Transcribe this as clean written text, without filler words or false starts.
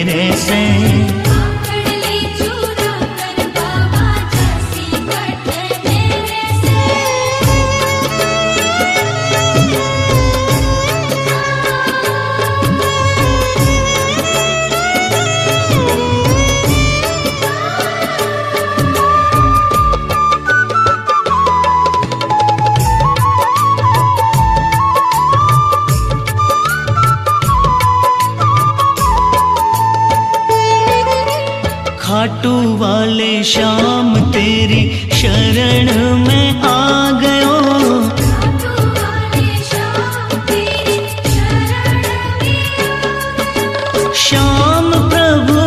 मेरे से। खाटू वाले श्याम तेरी शरण में आ गयो। श्याम प्रभु